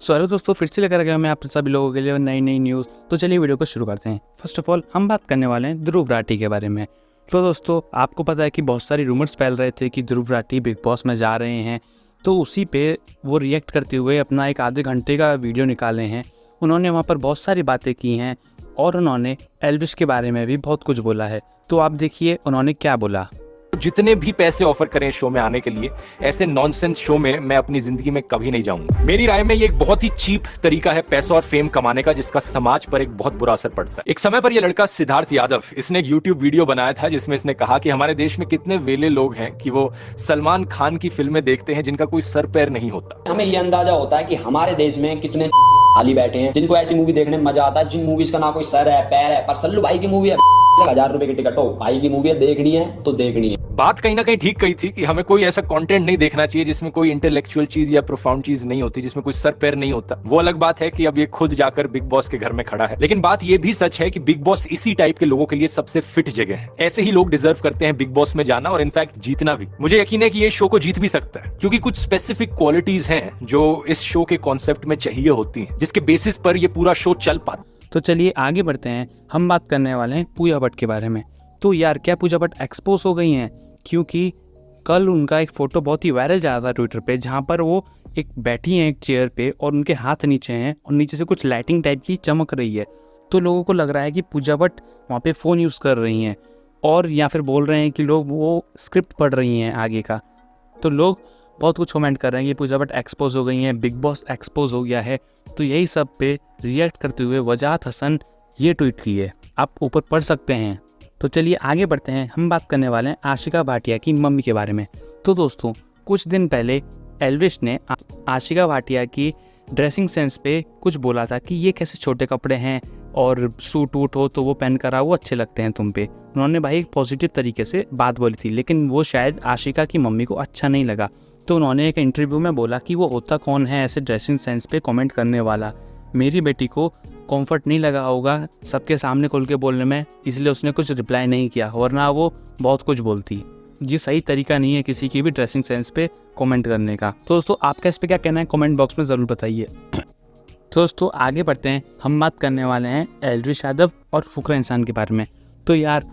So hello दोस्तों, फिर से लेकर आ गया मैं आप सभी लोगों के लिए नई नई न्यूज़। तो चलिए वीडियो को शुरू करते हैं। फर्स्ट ऑफ ऑल हम बात करने वाले हैं ध्रुव राठी के बारे में। तो दोस्तों आपको पता है कि बहुत सारी रूमर्स फैल रहे थे कि ध्रुव राठी बिग बॉस में जा रहे हैं, तो उसी पे वो रिएक्ट करते हुए अपना एक आधे घंटे का वीडियो निकाले हैं। उन्होंने वहाँ पर बहुत सारी बातें की हैं और उन्होंने एल्विश के बारे में भी बहुत कुछ बोला है। तो आप देखिए उन्होंने क्या बोला। जितने भी पैसे ऑफर करें शो में आने के लिए, ऐसे नॉनसेंस शो में मैं अपनी जिंदगी में कभी नहीं जाऊंगा। मेरी राय में ये एक बहुत ही चीप तरीका है पैसा और फेम कमाने का, जिसका समाज पर एक बहुत बुरा असर पड़ता है। एक समय पर ये लड़का सिद्धार्थ यादव, इसने एक यूट्यूब वीडियो बनाया था जिसमें इसने कहा कि हमारे देश में कितने वेले लोग हैं कि वो सलमान खान की फिल्में देखते हैं जिनका कोई सर पैर नहीं होता। हमें ये अंदाजा होता है कि हमारे देश में कितने खाली बैठे हैं जिनको ऐसी मूवी देखने में मजा आता है, जिन मूवीज का ना कोई सर है पैर है। पर सल्लू भाई की मूवी है, 1000 रुपए की टिकट हो, भाई की मूवी है, देखनी है तो देखनी है। बात कहीं ना कहीं ठीक कही थी कि हमें कोई ऐसा कंटेंट नहीं देखना चाहिए जिसमें कोई इंटेलेक्चुअल चीज या प्रोफाउंड चीज नहीं होती, जिसमें कोई सर पैर नहीं होता। वो अलग बात है कि अब ये खुद जाकर बिग बॉस के घर में खड़ा है, लेकिन बात ये भी सच है कि बिग बॉस इसी टाइप के लोगों के लिए सबसे फिट जगह है। ऐसे ही लोग डिजर्व करते हैं बिग बॉस में जाना और इनफैक्ट जीतना भी। मुझे यकीन है कि ये शो को जीत भी सकता है, क्योंकि कुछ स्पेसिफिक क्वालिटीज हैं जो इस शो के कॉन्सेप्ट में चाहिए होती है, जिसके बेसिस पर ये पूरा शो चल पाता। तो चलिए आगे बढ़ते हैं। हम बात करने वाले हैं पूजा भट्ट के बारे में। तो यार क्या पूजा भट्ट एक्सपोज हो गई हैं? क्योंकि कल उनका एक फ़ोटो बहुत ही वायरल जा रहा था ट्विटर पे, जहाँ पर वो एक बैठी हैं एक चेयर पे और उनके हाथ नीचे हैं और नीचे से कुछ लाइटिंग टाइप की चमक रही है। तो लोगों को लग रहा है कि पूजा भट्ट वहाँ पे फ़ोन यूज़ कर रही हैं, और या फिर बोल रहे हैं कि लोग वो स्क्रिप्ट पढ़ रही हैं आगे का। तो लोग बहुत कुछ कमेंट कर रहे हैं कि पूजा भट्ट एक्सपोज हो गई हैं, बिग बॉस एक्सपोज हो गया है। तो यही सब पे रिएक्ट करते हुए वजाहत हसन ये ट्वीट की है, आप ऊपर पढ़ सकते हैं। तो चलिए आगे बढ़ते हैं। हम बात करने वाले हैं आशिका भाटिया की मम्मी के बारे में। तो दोस्तों कुछ दिन पहले एल्विश ने आशिका भाटिया की ड्रेसिंग सेंस पे कुछ बोला था कि ये कैसे छोटे कपड़े हैं और सूट वूट हो तो वो पहन कर आओ, वो अच्छे लगते हैं तुम पे। उन्होंने भाई एक पॉजिटिव तरीके से बात बोली थी, लेकिन वो शायद आशिका की मम्मी को अच्छा नहीं लगा। तो उन्होंने एक इंटरव्यू में बोला कि वो होता कौन है ऐसे ड्रेसिंग सेंस पे कमेंट करने वाला, मेरी बेटी को कंफर्ट नहीं लगा होगा सबके सामने खुल के बोलने में, इसलिए उसने कुछ रिप्लाई नहीं किया, वरना वो बहुत कुछ बोलती। ये सही तरीका नहीं है किसी की भी ड्रेसिंग सेंस पे कमेंट करने का। तो दोस्तों आपका इस पे क्या कहना है कमेंट बॉक्स में ज़रूर बताइए। तो दोस्तों आगे बढ़ते हैं। हम बात करने वाले हैं एल्विश यादव और फुकरा इंसान के बारे में। तो यार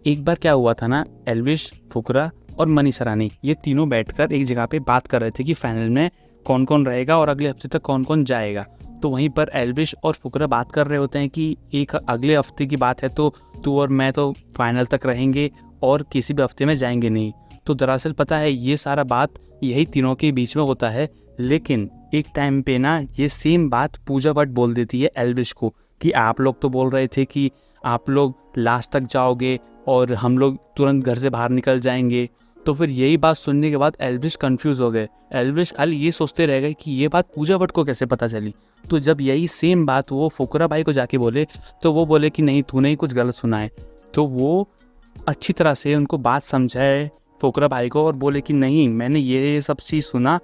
एक बार क्या हुआ था ना, एल्विश, फुकरा और मनीषा रानी ये तीनों बैठकर एक जगह पे बात कर रहे थे कि फाइनल में कौन कौन रहेगा और अगले हफ्ते तक कौन कौन जाएगा। तो वहीं पर एल्विश और फुकरा बात कर रहे होते हैं कि एक अगले हफ्ते की बात है, तो तू और मैं तो फाइनल तक रहेंगे और किसी भी हफ्ते में जाएंगे नहीं। तो दरअसल पता है ये सारा बात यही तीनों के बीच में होता है, लेकिन एक टाइम पे ना ये सेम बात पूजा भट्ट बोल देती है एल्विश को कि आप लोग तो बोल रहे थे कि आप लोग लास्ट तक जाओगे और हम लोग तुरंत घर से बाहर निकल जाएंगे। तो फिर यही बात सुनने के बाद एल्विश कंफ्यूज हो गए। एल्विश खाली ये सोचते रह गए कि ये बात पूजा भट्ट को कैसे पता चली। तो जब यही सेम बात वो फुकरा भाई को जाके बोले, तो वो बोले कि नहीं तूने ही कुछ गलत सुना है। तो वो अच्छी तरह से उनको बात समझाए फुकरा भाई को और बोले कि नहीं मैंने ये सब चीज़ सुना,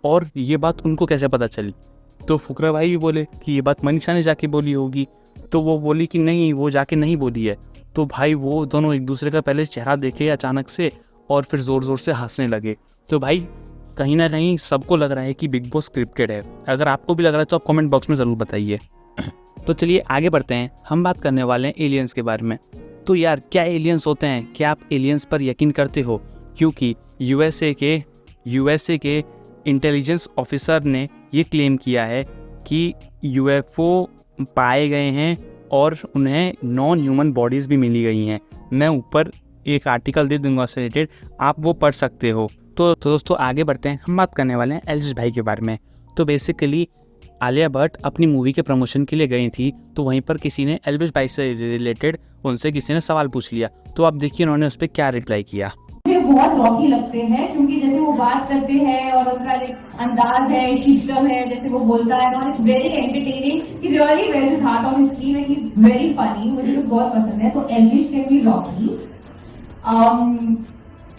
और ये बात उनको कैसे पता चली। तो फुकरा भाई भी बोले कि ये बात मनीषा ने जाके बोली होगी। तो वो बोली कि नहीं वो जाके नहीं बोली है। तो भाई वो दोनों एक दूसरे का पहले चेहरा देखे अचानक से और फिर ज़ोर ज़ोर से हंसने लगे। तो भाई कहीं ना कहीं सबको लग रहा है कि बिग बॉस स्क्रिप्टेड है। अगर आपको भी लग रहा है तो आप कमेंट बॉक्स में ज़रूर बताइए। तो चलिए आगे बढ़ते हैं। हम बात करने वाले हैं एलियंस के बारे में। तो यार क्या एलियंस होते हैं? क्या आप एलियंस पर यकीन करते हो? क्योंकि यूएसए के इंटेलिजेंस ऑफिसर ने ये क्लेम किया है कि यूएफओ पाए गए हैं और उन्हें नॉन ह्यूमन बॉडीज़ भी मिली गई हैं। मैं ऊपर एक आर्टिकल दे दूंगा उससे रिलेटेड, आप वो पढ़ सकते हो। तो दोस्तों आगे बढ़ते हैं। हम बात करने वाले हैं एल्विश भाई के बारे में। तो बेसिकली आलिया भट्ट अपनी मूवी के प्रमोशन के लिए गई थी, तो वहीं पर किसी ने एल्विश भाई से रिलेटेड उनसे किसी ने सवाल पूछ लिया। तो आप देखिए उन्होंने उस पर क्या रिप्लाई किया। मुझे बहुत रॉकी लगते हैं क्योंकि जैसे वो बात करते हैं और उनका एक अंदाज है, सिस्टम है, जैसे वो बोलता है और it's very entertaining, he really wears his heart on his sleeve and he is very funny. मुझे तो बहुत पसंद है। तो एल्विश कैन बी रॉकी।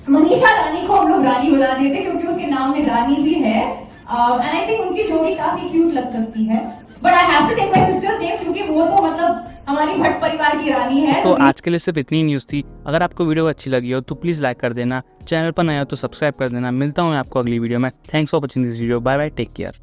मनीषा रानी को हम लोग रानी बना देते क्योंकि उसके नाम में रानी भी है, एंड आई थिंक उनकी जोड़ी काफी क्यूट लग सकती है। But I have to take my sister's name क्योंकि वो तो मतलब हमारी भट्ट परिवार की रानी है। तो आज के लिए सिर्फ इतनी न्यूज़ थी। अगर आपको वीडियो अच्छी लगी हो तो प्लीज़ लाइक कर देना, चैनल पर नया हो तो सब्सक्राइब कर देना। मिलता हूँ मैं आपको अगली वीडियो में। Thanks for watching this video. Bye bye, take care.